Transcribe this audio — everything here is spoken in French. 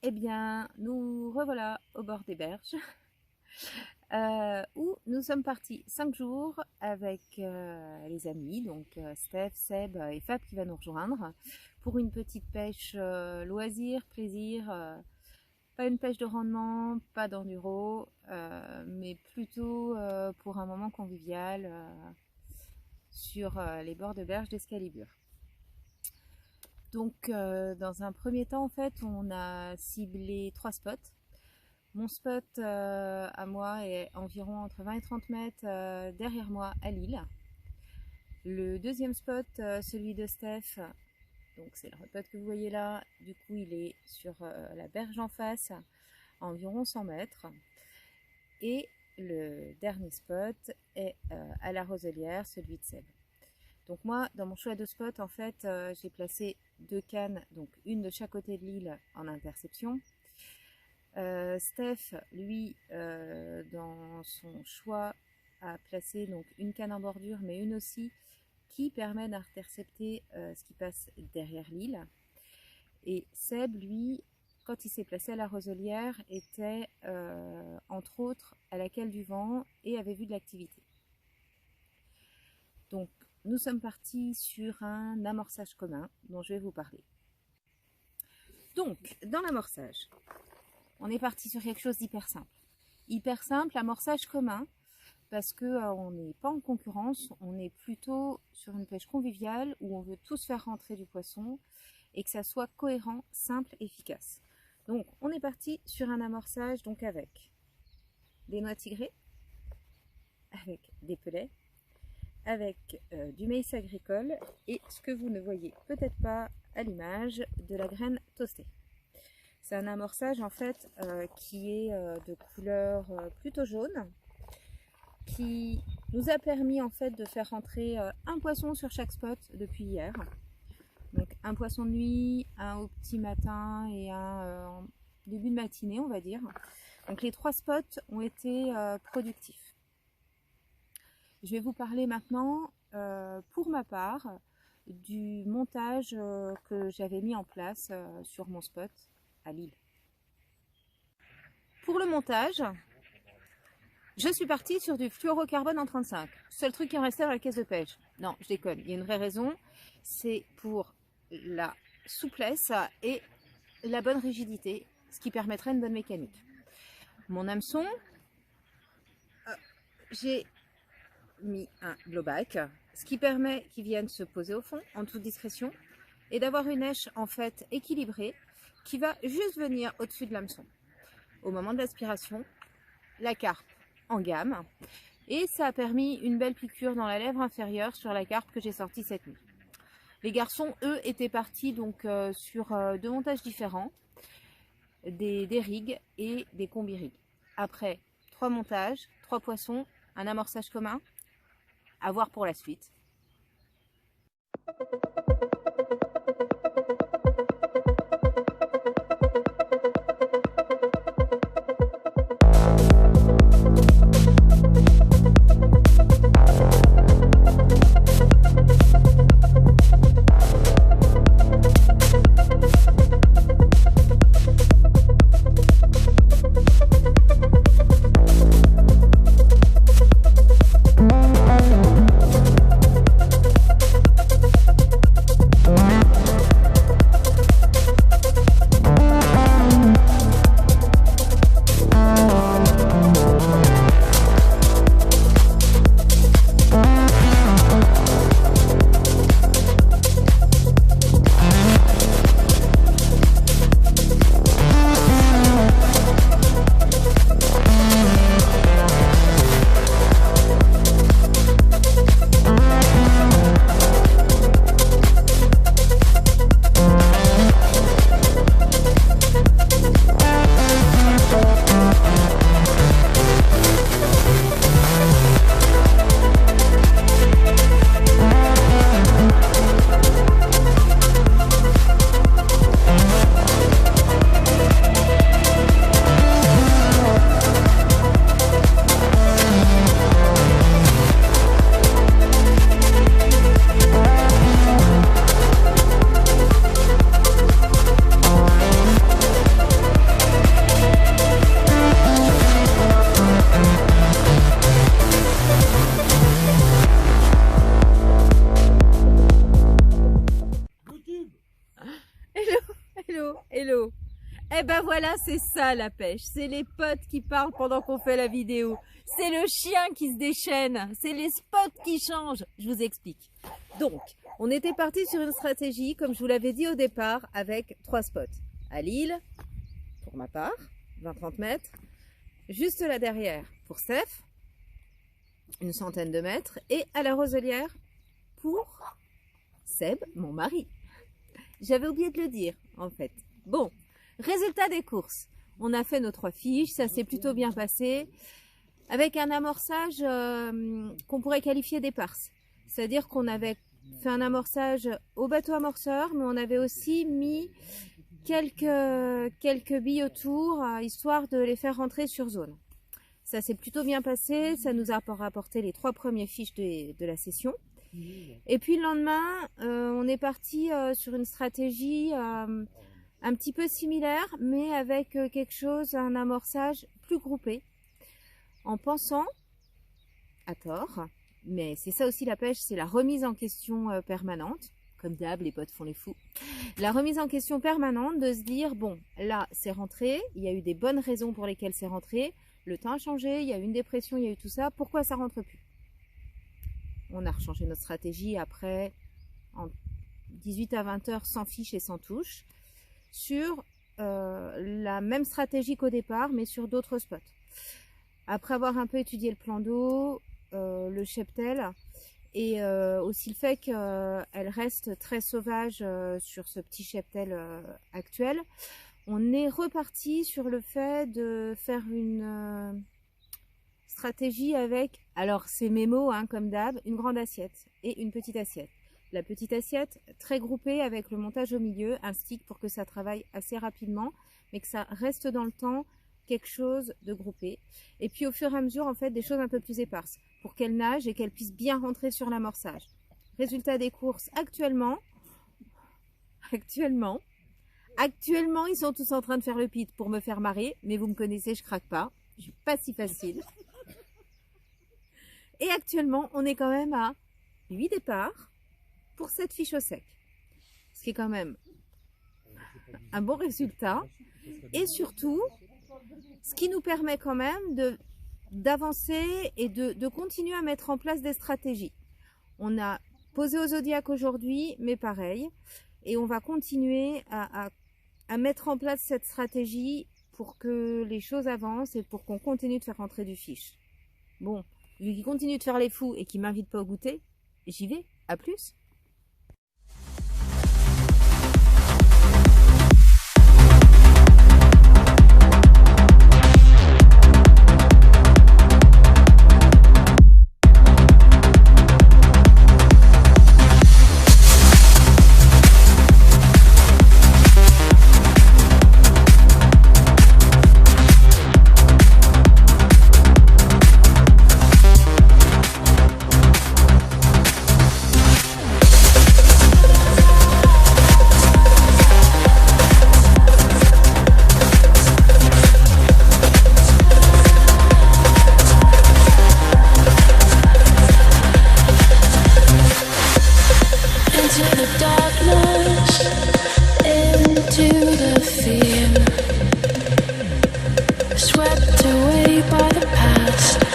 Eh bien, nous revoilà au bord des berges où nous sommes partis 5 jours avec les amis, donc Steph, Seb et Fab qui va nous rejoindre pour une petite pêche loisir, plaisir, pas une pêche de rendement, pas d'enduro, mais plutôt pour un moment convivial sur les bords de berge d'Escalibur. Donc dans un premier temps en fait on a ciblé 3 spots. Mon spot à moi est environ entre 20 et 30 mètres derrière moi à l'île. Le deuxième spot, celui de Steph, donc c'est le spot que vous voyez là, du coup il est sur la berge en face à environ 100 mètres. Et le dernier spot est à la Roselière, celui de Seb. Donc moi, dans mon choix de spot, en fait, j'ai placé 2 cannes, donc une de chaque côté de l'île en interception. Steph, lui, dans son choix, a placé donc une canne en bordure, mais une aussi qui permet d'intercepter ce qui passe derrière l'île. Et Seb, lui, quand il s'est placé à la Roselière, était entre autres à la cale du vent et avait vu de l'activité. Donc, nous sommes partis sur un amorçage commun dont je vais vous parler. Donc, dans l'amorçage, on est parti sur quelque chose d'hyper simple. Hyper simple, amorçage commun, parce qu'on n'est pas en concurrence, on est plutôt sur une pêche conviviale où on veut tous faire rentrer du poisson et que ça soit cohérent, simple, efficace. Donc, on est parti sur un amorçage donc avec des noix tigrées, avec des pelets, avec du maïs agricole et ce que vous ne voyez peut-être pas à l'image, de la graine toastée. C'est un amorçage en fait qui est de couleur plutôt jaune, qui nous a permis en fait de faire rentrer un poisson sur chaque spot depuis hier. Donc un poisson de nuit, un au petit matin et un en début de matinée on va dire. Donc les 3 spots ont été productifs. Je vais vous parler maintenant, pour ma part, du montage que j'avais mis en place sur mon spot à l'île. Pour le montage, je suis partie sur du fluorocarbone en 35. Seul truc qui me restait dans la caisse de pêche. Non, je déconne, il y a une vraie raison. C'est pour la souplesse et la bonne rigidité, ce qui permettrait une bonne mécanique. Mon hameçon, j'ai mis un blowback, ce qui permet qu'il vienne se poser au fond en toute discrétion et d'avoir une èche en fait équilibrée qui va juste venir au-dessus de l'hameçon. Au moment de l'aspiration, la carpe en gamme et ça a permis une belle piqûre dans la lèvre inférieure sur la carpe que j'ai sortie cette nuit. Les garçons, eux, étaient partis donc sur 2 montages différents, des rigs et des combi-rigs. Après 3 montages, 3 poissons, un amorçage commun, à voir pour la suite. Eh ben voilà, c'est ça la pêche. C'est les potes qui parlent pendant qu'on fait la vidéo. C'est le chien qui se déchaîne. C'est les spots qui changent. Je vous explique. Donc, on était parti sur une stratégie, comme je vous l'avais dit au départ, avec 3 spots. À l'île, pour ma part, 20-30 mètres. Juste là derrière, pour Steph, une centaine de mètres. Et à la Roselière, pour Seb, mon mari. J'avais oublié de le dire, en fait. Bon. Résultat des courses, on a fait nos 3 fiches, ça s'est plutôt bien passé, avec un amorçage qu'on pourrait qualifier d'éparse. C'est-à-dire qu'on avait fait un amorçage au bateau amorceur, mais on avait aussi mis quelques billes autour, histoire de les faire rentrer sur zone. Ça s'est plutôt bien passé, ça nous a rapporté les 3 premières fiches de la session. Et puis le lendemain, on est parti sur une stratégie un petit peu similaire, mais avec quelque chose, un amorçage plus groupé, en pensant, à tort, mais c'est ça aussi la pêche, c'est la remise en question permanente, comme d'hab, les potes font les fous, la remise en question permanente de se dire, bon, là, c'est rentré, il y a eu des bonnes raisons pour lesquelles c'est rentré, le temps a changé, il y a eu une dépression, il y a eu tout ça, pourquoi ça rentre plus? On a rechangé notre stratégie après, en 18 à 20 heures, sans fiche et sans touche, sur la même stratégie qu'au départ, mais sur d'autres spots. Après avoir un peu étudié le plan d'eau, le cheptel, et aussi le fait qu'elle reste très sauvage sur ce petit cheptel actuel, on est reparti sur le fait de faire une stratégie avec, alors c'est mes mots hein, comme d'hab, une grande assiette et une petite assiette. La petite assiette très groupée avec le montage au milieu, un stick pour que ça travaille assez rapidement, mais que ça reste dans le temps quelque chose de groupé. Et puis au fur et à mesure, en fait, des choses un peu plus éparses pour qu'elle nage et qu'elle puisse bien rentrer sur l'amorçage. Résultat des courses, actuellement, ils sont tous en train de faire le pit pour me faire marrer, mais vous me connaissez, je craque pas, je suis pas si facile. Et actuellement, on est quand même à 8 départs pour cette fiche au sec, ce qui est quand même un bon résultat, et surtout ce qui nous permet quand même d'avancer et de continuer à mettre en place des stratégies. On a posé au Zodiac aujourd'hui, mais pareil, et on va continuer à mettre en place cette stratégie pour que les choses avancent et pour qu'on continue de faire rentrer du fiche. Bon, vu qu'ils continuent de faire les fous et qu'ils ne m'invitent pas au goûter, j'y vais, à plus. Swept away by the past.